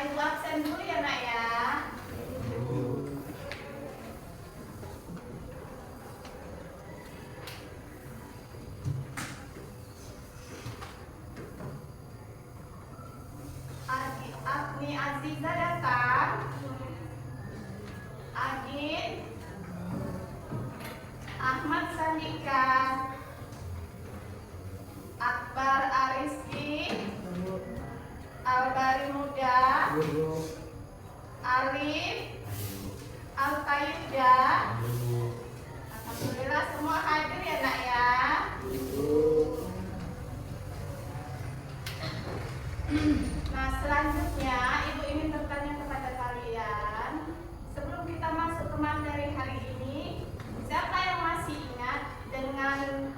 Ibu absen dulu ya nak ya. Agni Aziza datang. Agin. Ahmad Sandika. Akbar Ariski. Albari Muda. Alif. Alkayuda. Alhamdulillah semua hadir ya nak ya. Nah selanjutnya ibu ingin bertanya kepada kalian, sebelum kita masuk ke materi hari ini, siapa yang masih ingat dengan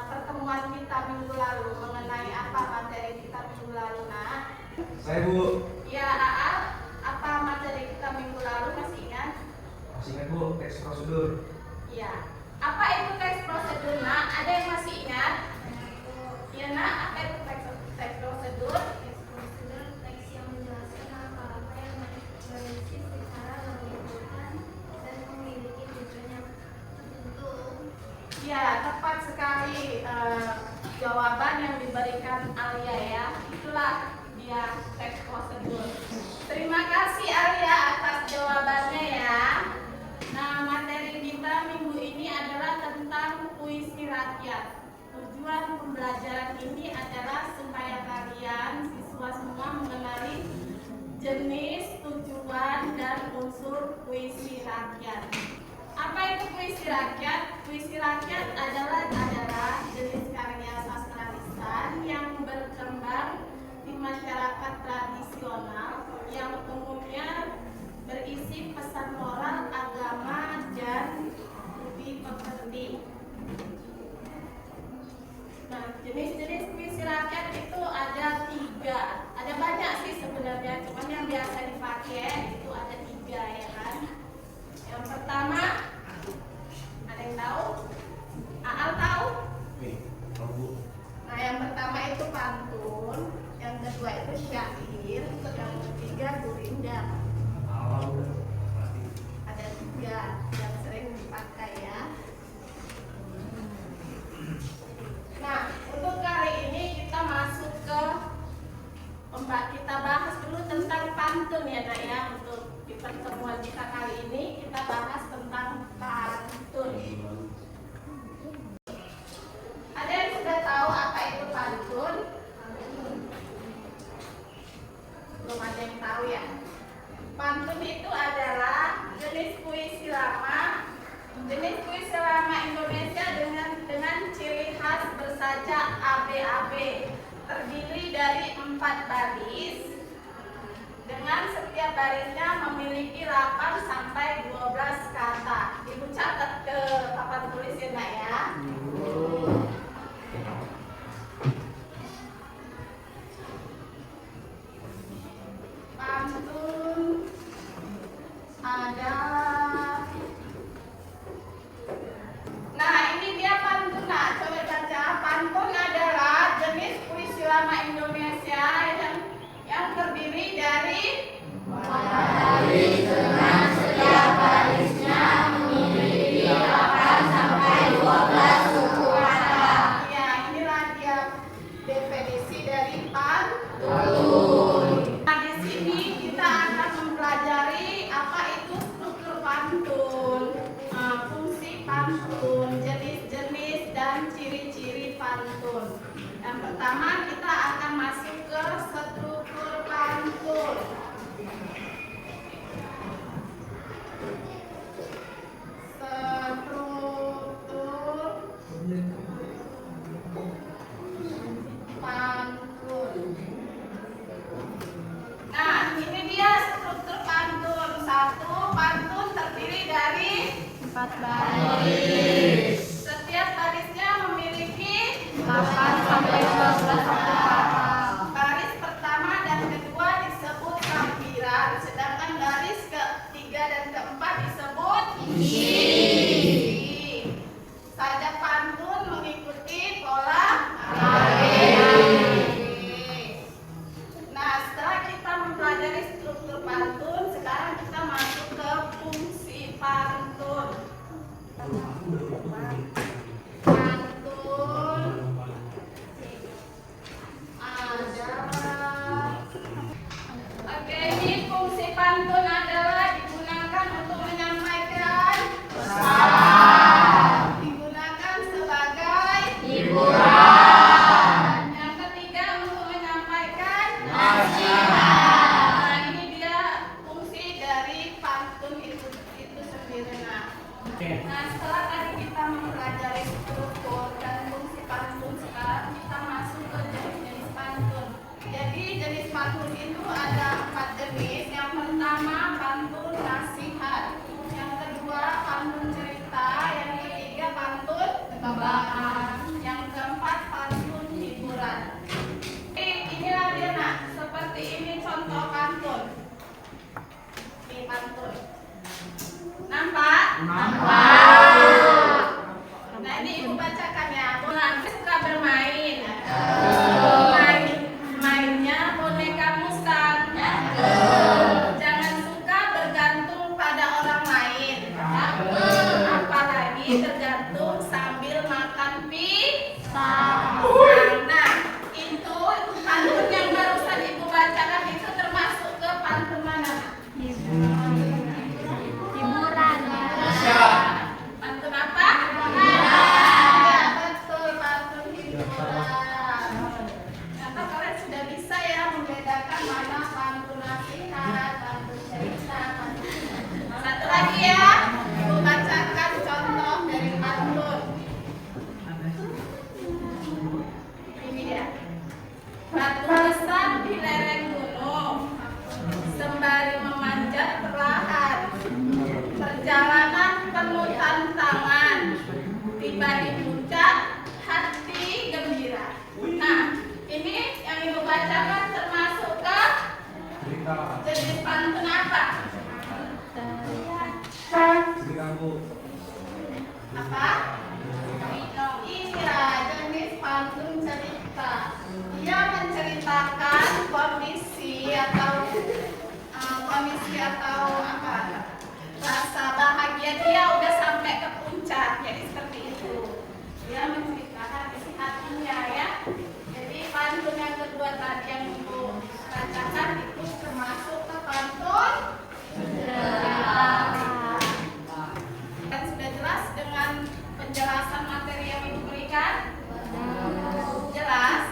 pertemuan kita minggu lalu mengenai apa materi kita minggu lalu nak? Saya Bu. Ya Aal, apa materi kita minggu lalu masih ingat? Masih ingat Bu, teks prosedur. Ya, apa itu teks prosedur nak? Ada yang masih ingat? Ya nak, apa itu teks prosedur? Teks yang menjelaskan apa-apa yang berisi secara mengumpulkan dan memiliki tujuan yang tertentu. Ya, tepat sekali jawaban yang diberikan Alia ya. Itulah dia teks prosedur. Terima kasih Alia atas jawabannya ya. Nah, materi kita minggu ini adalah tentang puisi rakyat. Tujuan pembelajaran ini adalah supaya kalian siswa semua mengenali jenis, tujuan, dan unsur puisi rakyat. Apa itu puisi rakyat? Puisi rakyat adalah jenis karya sastra lisan yang berkembang di masyarakat tradisional yang umumnya berisi pesan moral, agama, dan budi pekerti. Nah, jenis-jenis puisi rakyat itu ada 3. Ada banyak sih sebenarnya, cuman yang biasa dipakai itu ada 3 ya kan. Yang pertama, ada yang tahu? Aal tahu? Nah, yang pertama itu pantun, yang kedua itu syair, yang ketiga gurindam. Ada 3 yang sering dipakai ya. Nah, untuk kali ini kita masuk ke kita bahas dulu tentang pantun ya nak ya. Untuk di pertemuan kita kali ini kita bahas tentang pantun. Ada yang sudah tahu apa itu pantun? Belum ada yang tahu ya. Pantun itu adalah jenis puisi lama. Jenis puisi lama Indonesia dengan ciri khas bersaja ABAB, terdiri dari 4 baris dengan setiap barisnya memiliki 8 sampai 12 kata. Ibu catat ke papan tulisnya nak ya. Pantun adalah, nah ini dia pantun nak, coba baca. Pantun adalah jenis puisi lama Indonesia yang terdiri dari baris dengan setiap barisnya memiliki 8 sampai 12 suku kata. Ya, inilah dia definisi dari pantun. Nah, di sini kita akan mempelajari apa itu struktur pantun, fungsi pantun, jenis-jenis dan ciri-ciri pantun. Yang pertama kita akan masuk ke struktur pantun. Nah, ini dia struktur pantun. 1, pantun terdiri dari 4 baris. Setiap barisnya memiliki 8 sampai 12 kata. Baris pertama dan kedua disebut sampiran, sedangkan baris ketiga dan keempat disebut isi. Saja pantun mengikuti pola baris. Nah, setelah kita mempelajari Oke, ini fungsi pantun adalah digunakan untuk menyampaikan pesan. Digunakan sebagai hiburan. Yang ketiga untuk menyampaikan nasihat. Nah, ini dia fungsi dari pantun itu sendiri. Nah, setelah tadi kita mempelajari struktur dan fungsi pantun, sekarang kita masuk ke jenis-jenis pantun. Jadi jenis pantun itu ada 4 jenis. Yang pertama pantun nasihat, yang kedua pantun cerita, yang ketiga pantun tebakan, yang keempat pantun hiburan. Inilah dia nak, seperti ini contoh pantun. Ini pantun. Nampak? Nah, ini ibu bacakan ya. Nanti suka bermain. Mainnya boneka musang. Jangan suka bergantung pada orang lain. Apalagi tergantung sambil makan pisang. Nah, itu pantun yang barusan ibu bacakan itu termasuk ke pantun mana? Hiburan. Pantun apa? Ya, betul, pantun hiburan. Nah, kalian sudah bisa ya membedakan mana pantun nasihat, pantun cerita, pantun. Satu lagi ya, ibu bacakan contoh dari pantun. Ini ya. Batu besar di lereng gunung, sembari memanjat perlahan. Perjalanan penuh tantangan, tiba di puncak hati gembira. Nah, ini yang ibu bacakan termasuk ke Cerita. jenis pantun apa? Cerita bu. Apa? Iya, jenis pantun cerita. Ia menceritakan kondisi atau apa? Rasa bahagia dia udah sampai ke puncak, jadi seperti itu. Dia menceritakan isi hatinya ya. Jadi pantun yang kedua tadi yang ibu bacakan itu termasuk ke pantun cerita. Dan sudah jelas dengan penjelasan materi yang ibu berikan? Jelas?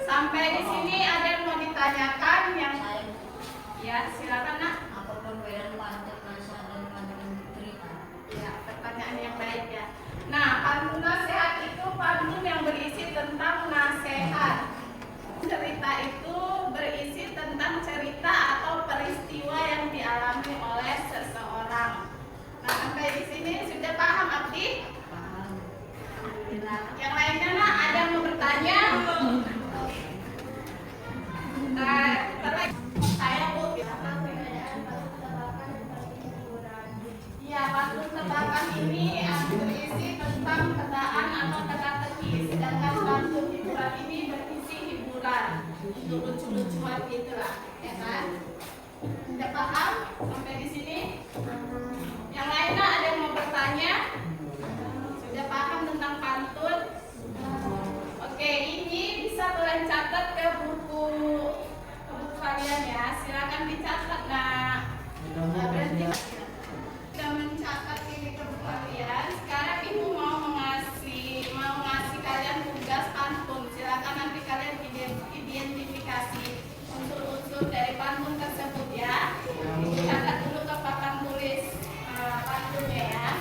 Sampai di sini ada yang mau ditanyakan yang ya silakan nak. Apa perbedaan pantun nasihat dan pantun cerita? Ya, pertanyaan yang baik ya. Nah, pantun nasihat itu pantun yang berisi tentang nasihat. Cerita itu berisi tentang cerita atau peristiwa yang dialami oleh seseorang. Nah, sampai di sini sudah paham Abdi? Paham. Yang lainnya nak, ada yang mau bertanya? Nah, saya Bu. Ya, pantun tebakan ini berisi tentang kedaan atau teka-teki, sedangkan pantun hiburan ini berisi hiburan untuk lucu-lucuan gitulah, ya kan? Sudah paham sampai di sini? Yang lainnya ada yang mau bertanya? Sudah paham tentang pantun? Oke, ini bisa kalian catat ke buku kalian ya. Silakan dicatat nah. Berarti sudah mencatat ini ke buku kalian. Sekarang ibu mau ngasih kalian tugas pantun. Silakan nanti kalian identifikasi unsur-unsur dari pantun tersebut ya. Catat dulu ke papan tulis pantunnya ya.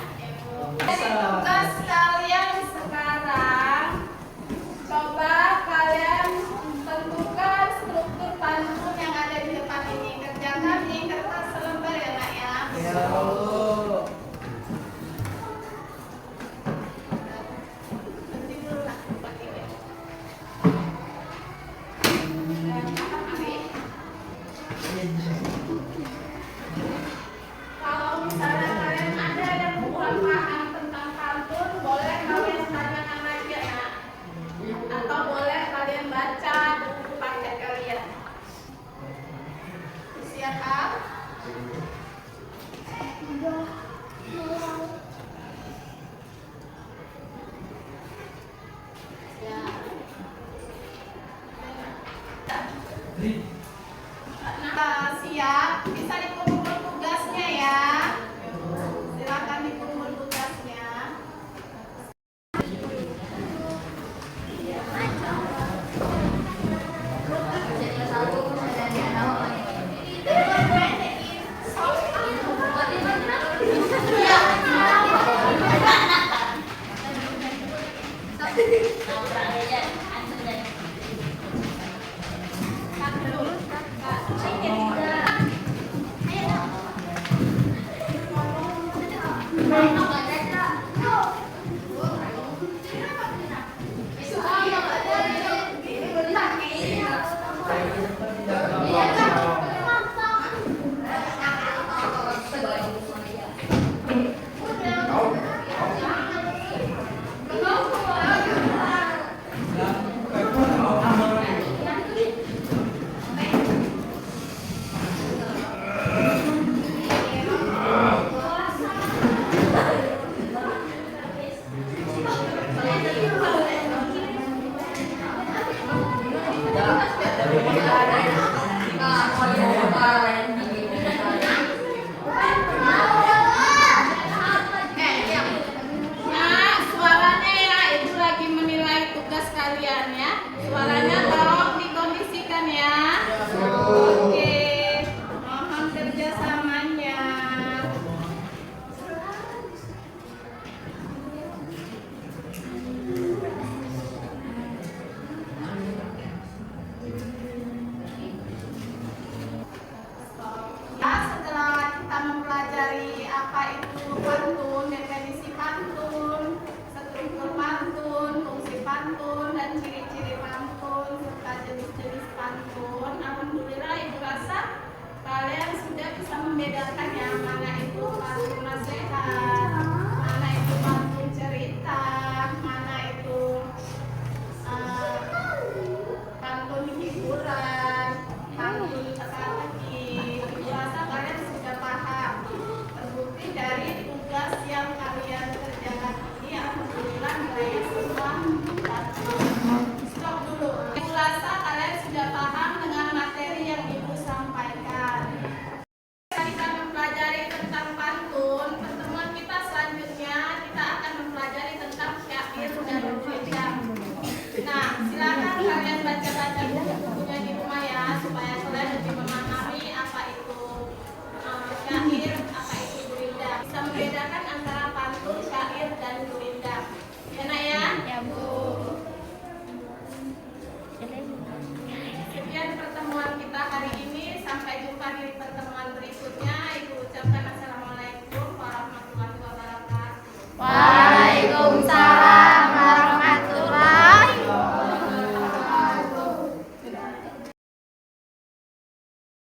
Jadi tugas kalian sekarang, coba kalian tentukan struktur pantun yang ada di depan ini. Kerjakan di kertas selembar ya nak ya. Berhenti dulu lah, pakai deh. Paham, Abi? Kalau misalnya kalian ada yang kurang paham tentang pantun, boleh kalian tanyakan lagi ya. Atau boleh kalian baca buku paket kalian. Siap? Ya. Nah, suaranya ya, itu lagi menilai tugas kalian ya. Suaranya tolong dikondisikan ya. Oke, mohon kerjasamanya. Ya, setelah kita mempelajari apa itu pantun, definisi pantun, struktur pantun, fungsi pantun, dan ciri-ciri pantun, serta jenis-jenis pantun, alhamdulillah ibu rasa kalian sudah bisa membedakan ya